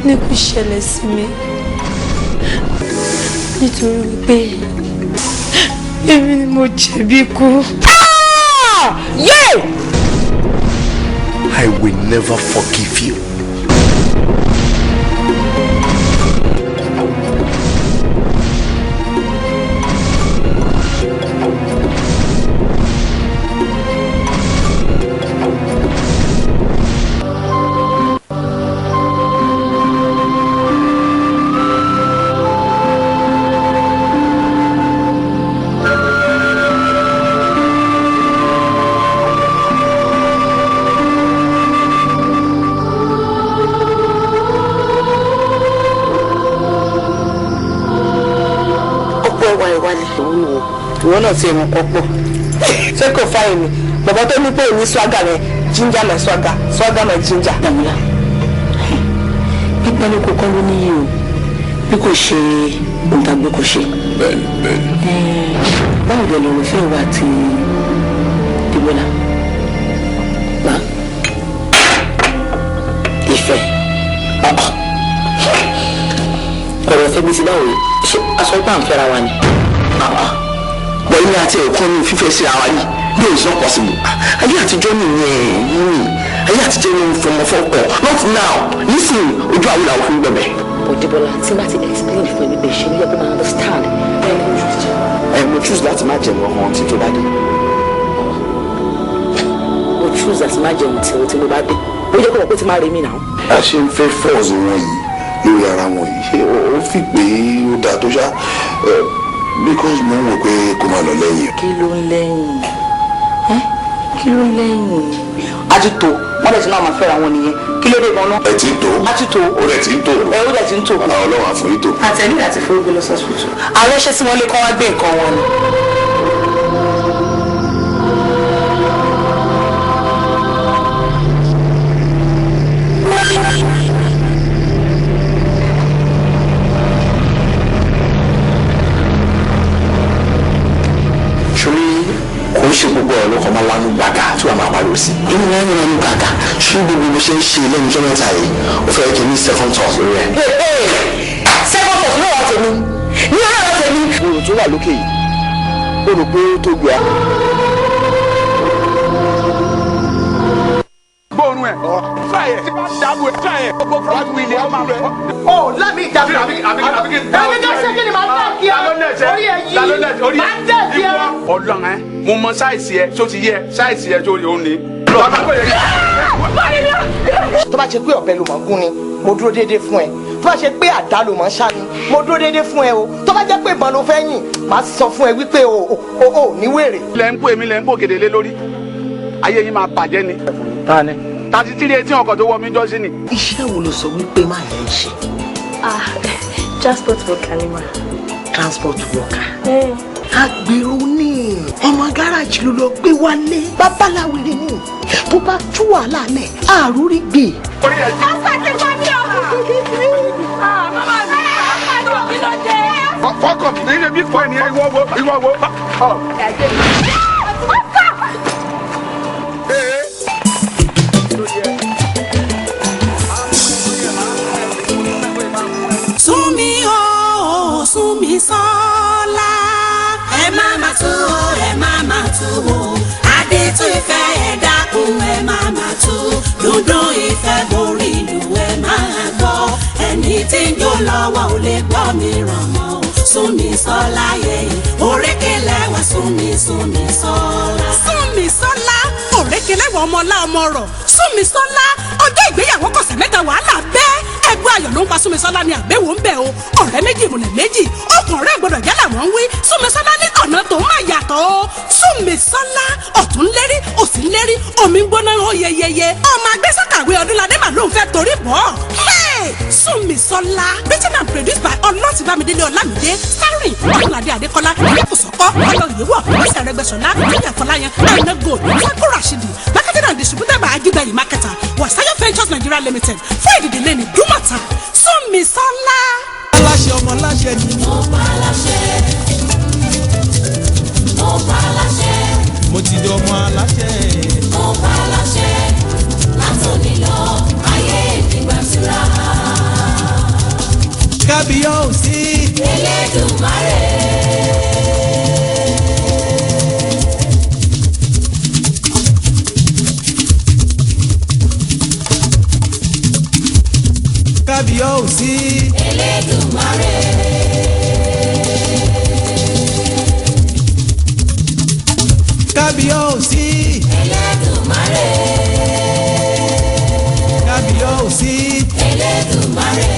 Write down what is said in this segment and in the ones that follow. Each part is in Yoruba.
ní kò ṣẹlẹ̀ sí mi nítorí wípé èmi ni mo jẹ̀bi ikú. I will never forgive you. Ìwọ náà ti ẹ̀wọ̀n pọ̀pọ̀ ṣé kò fáyé mi bàbá tó ní pé èmi swagger rẹ ginger my swagger swagger my ginger. Dàmúlà pípẹ́ ló kó kọ́ ló níyì o bí kò ṣe ohun tàbí kò ṣe. Bẹ́ẹ̀ni. Báwo lè lọ́rọ̀ fẹ́ wà àti Dìbọ́lá? Má ìfẹ́ ọ̀rọ̀ fẹ́ bí ti báwo ṣe aṣọ ipá ń fẹ́ra wa ni. Bọ́lá àti ẹ̀kọ́ ní fífẹ́ sí ara yìí yóò sọ possible. Ayé àtijọ́ nìyẹn ayé àtijọ́ ní fọmọfọ́pọ̀ not now nísìnyí ojú àwọn làwọn fún bẹ̀bẹ̀. Dìbọ́lá tí má ti explain fún ẹbí bẹ́ẹ̀ ṣe ní ẹbí máa understand. Mo choose láti má jẹun ọ̀hún tí tó bá dé. Mo choose láti má jẹun tí mo bá dé. Ó jẹ́ kó wọ́n pé tí máa rí mi náà. A ṣe ń fẹ́ fọ́ọ̀sì wọn yìí lórí ara wọn yìí ṣé ó fi pé ó dáa tó ṣá because mo ń wò pé kó máa lọ lẹ́yìn. Kí ló ń lẹ́yìn? Kí ló ń lẹ́yìn? A ti tó wọ́n lè ti náà máa fẹ́ra wọn nìyẹn. Kí ló dé gan-an? Ẹ ti ń tó. A ti tó. Ó rẹ̀ ti ń tó. Ó rẹ̀ ti ń tó. Àwọn ọlọ́run àforí tó. Àtẹ̀lé àti forúgbó lọ sọ́sibítù. Àwọn ẹṣẹ́ tí wọ́n lé kọ́ wá gbé nǹkan wọn ni. Kò ṣe gbogbo ọ̀rọ̀ kan máa lánú gbàgà tí wàá máa pariwo sí. Inú wọn ń lánú gbàgà ṣé gbogbo bó ṣe ń ṣe lẹ́nu ọjọ́ mẹ́ta yìí ó fẹ́ kí n ní second thought lórí ẹ̀. Second thought ló wà tèmi ní ọ̀rọ̀ tèmi. Oòrùn tó wà lókè yìí ó rò pé ó tó gbé a. Gbóòórùn ẹ̀ fáyẹ̀ dábò ẹ̀ fáyẹ̀ gbogbo front wheel ẹ̀ máa rẹ̀. Ó lámì ìjàmbá àbí tó ṣe kí ni màá tẹ̀ kí ọ orí ẹ̀ yìí màá tẹ̀ kí ọ. Ọlọ́run ẹ̀ mo mọ sáìsì ẹ̀ tó ti yẹ sáìsì ẹ̀ tó rí òun ni. Tó bá ṣe pé ọ̀bẹ ló máa gún ni mo dúró déédéé fún ẹ tó bá ṣe pé àdá ló máa ń ṣá ni mo dúró déédéé fún ẹ o tó bá jẹ́ pé ìbọn ló fẹ́ yìn màá sọ fún ẹ wípé o ní wèrè. Lẹ́ ń pò èmi lẹ́ ń pò gèdè lé lórí ayé yín máa bàjẹ́ ni. Tani. 33 etí ọkọ̀ tó wọ mí jọ sí ni. Iṣẹ́ wo ló sọ wípé máa yẹ ń ṣe? Transport worker ni ma. Transport worker. Agbèrò ní ọmọ gáràjì ló lọ gbé wálé babaláwìrì ní tó bá tú wàhálà lẹ̀ àrùrí gbé. Ọ̀sẹ̀ ti wá ní ọ̀hún. Mama mi àpàdé mi ló dé. Fọ́kọ̀ ní ilé bí fọ́ ẹni ìwọ wo. Súnmi sọ́lá ẹ má tú o adé tó ìfẹ́ ẹ dákun ẹ má tú dúndún ìfẹ́ borí ìlú ẹ máa gbọ́ ẹni tí ń jó lọ́wọ́ ò lè gbọ́ mi ràn mọ́ o Súnmi sọ́lá yẹ̀yẹ̀ òrékelẹ́wà Súnmi sọ́lá. Súnmi sọ́lá òrékelẹ́wà ọmọlá ọmọ rọ̀ Súnmi sọ́lá ọjọ́ ìgbéyàwó kọ̀sẹ̀ mẹ́ta wàhálà bẹ́ẹ̀ ẹgbẹ́ ayọ̀ ló ń pa Súnmi sọ́lá ní àgbéwò ń bẹ̀ o ọ̀rẹ́ méjì ìmùlẹ̀ méjì ọkàn rẹ̀ gbọ́dọ̀ yálà wọ́n ń wí Súnmi sọ́lá ní ọ̀nà tó máa yàtọ̀ o Súnmi sọ́lá ọ̀tún lérí òsì lérí omi gbóná ó yeyeye ọmọ agbésàkàwé Ọdúnladé mà ló ń fẹ́ torí bọ́ Súnmi sọ́lá written and produced by Ọlọ́tìbámidélé Ọlámídé starring Ọdúnladé Adékọ́lá Ìfúsọ́kọ́ Ọlọ́yẹ̀wọ̀ Ọ̀sẹ̀ Arẹ́gbẹ́ṣọlá Tóyìn Afọláyan Àìná Gold Fákó Rashidi marketed and distributed by Ajígbẹ̀yìn marketer Wasayo Ventures Nigeria Limited fún ìdílé ní Dúmọ̀tà Súnmi sọ́lá. Aláṣẹ ọmọ láṣẹ ni. Mo pa láṣẹ. Mo ti di ọmọ aláṣẹ. Mo pa láṣẹ. Látòní lọ ayé ìdìgbàsíra. kábíyèsí. Elédùmarè. kábíyèsí. Elédùmarè. kábíyèsí. Elédùmarè. kábíyèsí. Elédùmarè.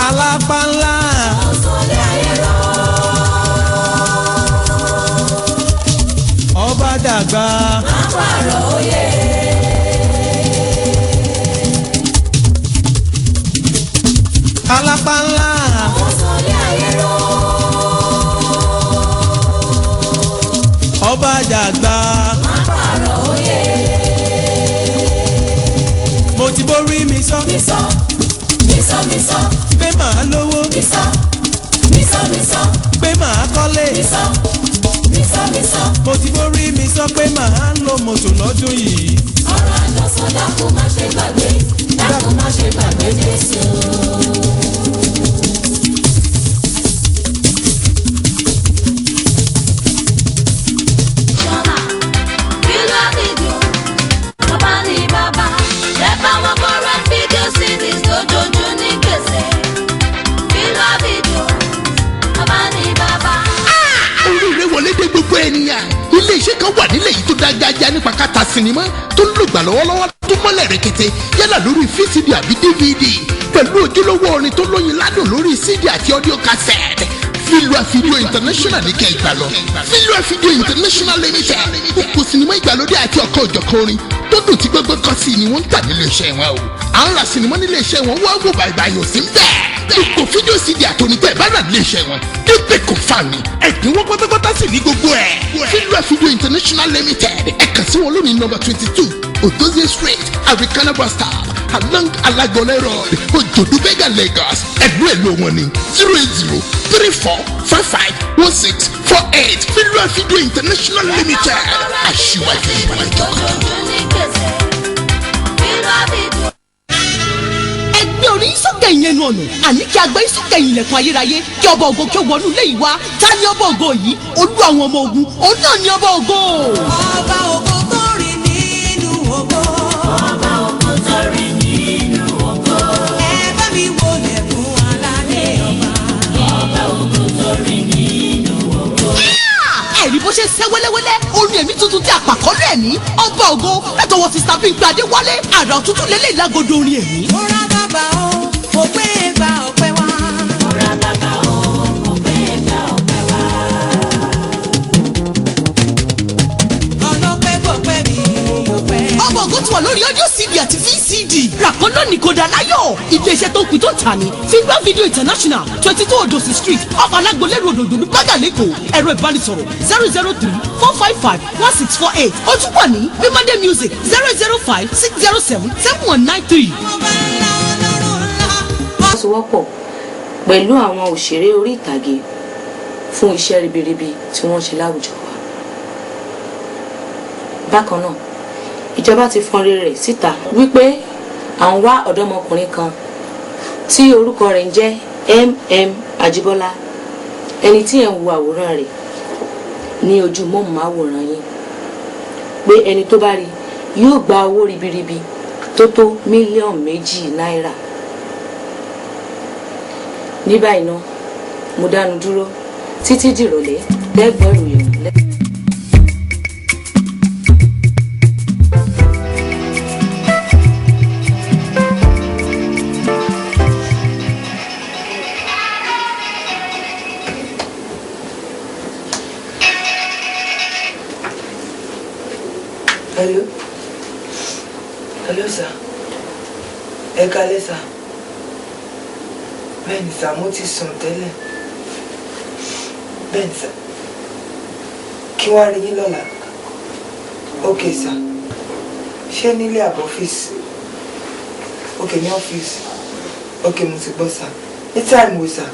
alápá ńlá. Ọ̀sọ̀lẹ̀ ayé rọ̀. ọba dàgbà. Àpàrọ̀ òye. alápá ńlá. Ọ̀sọ̀lẹ̀ ayé rọ̀. ọba dàgbà. Àpàrọ̀ òye. mo ti borí mi sọ. Mísọ́. pé màá lówó. Mísọ́. pé màá kọ́lé. Mísọ́. mo ti borí mi sọ pé màá lo mọ́tò lọ́dún yìí. Ọ̀rọ̀ àjọsọ dákun má ṣe gbàgbé. Dákun má ṣe gbàgbé Jésù. Ṣọ́nà, kí ló ti dùn? Bàbá ni bàbá. Ṣé báwọn kọ́ra fídíò CDs lójoojú ní gbèsè? Kí ló ti dùn? Bàbá ni bàbá. Oríire wọlé dé gbogbo ènìyàn. Ilé iṣẹ́ kan wà nílẹ̀ yìí tó dágájá nípa káta sinimá tó ń lògbà lọ́wọ́lọ́wọ́ tó mọ́lẹ̀ rẹ̀kẹ̀tẹ̀ yálà lórí VCD àbí DVD pẹ̀lú ojúlówó orin tó lóyin ládùn lórí CD àti audio cassette. Filua Video International ní kẹ́ ìgbà lọ. Filua Video International Limited. Gbogbo sinimá ìgbàlódé àti ọ̀kan òjọ̀kan orin tó dùn tí gbogbo kan sí ni wọ́n ń tà nílé iṣẹ́ wọn o. À ń ra sinimá nílé iṣẹ́ wọn wá wò bàìbàì ò sí ń bẹ́ẹ̀. Gbogbo fídíò CD àtònítẹ̀ bá rà nílé iṣẹ́ wọn. Débẹ̀ kò fà mí. Ẹ̀dínwó pátápátá sì ní gbogbo ẹ̀. Filua Video International Limited. Ẹ kàn sí wọn lónìí nọ́mbà 22 Odozie Street, Africana bus stop, along Alagbole Road, Ojodu Bega, Lagos. Ẹ̀gbọ́n ẹ̀ ló wọn ni 08034551648. Filua Video International Limited. Aṣíwájú ìbànújẹ́ kan. ẹgbẹ́ orí sókè ìyẹn nu ọ̀nà àní kí agbẹ́ sókè ìyẹ̀kùn ayérayé kí ọba ògo kí ó wọnú ilé yìí wá ta ni ọba ògo yìí olú àwọn ọmọ ogun òun náà ni ọba ògo. Ọba ògo tó rí nínú ògo. Ọba ògo tó rí nínú ògo. Ẹ bá mi wọlé fún aládé ọba. Ọba ògo tó rí nínú ògo. ẹ̀rí bó ṣe ṣẹ́ wẹ́lẹ́wẹ́lẹ́ orin ẹ̀mí tuntun tí àpàkọ́lé ẹ̀mí ọba ògo látọwọ́ sista Bímpé Adéwálé àrà òtútù lélẹ̀ ìlágodo orin ẹ̀mí. Ó rá bàbá o, mo pé gba ọpẹ́ wá. Ó rá bàbá o, mo pé gba ọpẹ́ wá. Ọlọ́pẹ́ kò pẹ́ mi ọpẹ́. ọba ògo ti wà lórí audio CD àti VCD ràkọ́ lónìí kò dá láyọ̀ iléeṣẹ́ tó ń pin tó ń tà ní Filua Video International 22 Odosi Street off Alagbole Road Ododu Bega Lẹ́kọ̀ọ́ ẹ̀rọ ìbánisọ̀rọ̀ 003-455-1648 ó tún wà ní Bimade Music 005-607-7193. Ọba ńlá ọlọ́run ńlá. Fọwọ́sowọ́pọ̀ pẹ̀lú àwọn òṣèré orí ìtàgé fún iṣẹ́ ribiribi tí wọ́n ṣe láwùjọ wa. Bákan náà ìjọba ti fọ́n rere rẹ̀ síta wípé à ń wá ọ̀dọ́mọkùnrin kan tí orúkọ rẹ̀ ń jẹ́ MM Ajibola ẹni tí ẹ̀ ń wo àwòrán rẹ̀ ní ojú móhùnmáwòrán yín pé ẹni tó bá rí yóò gba owó ribiribi tó tó mílíọ̀nù 2 náírà. Ní báyìí náà mo dánu dúró títí dìrọ̀lẹ́ lẹ́gbẹ̀ẹ́ ìròyìn lẹ́. Hello. Hello, sir. Ẹ kálẹ́ sir. Bẹ́ẹ̀ni sir, mo ti sùn tẹ́lẹ̀. Bẹ́ẹ̀ni sir. Kí wá rí yín lọ́la? Okay sir. Ṣé nílé àbọ̀ ọ́fíìsì? Okay, ní ọ́fíìsì. Okay, mo ti gbọ́ sir. Ní time wo sir?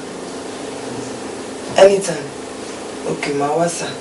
Anytime. Okay, màá wá sir.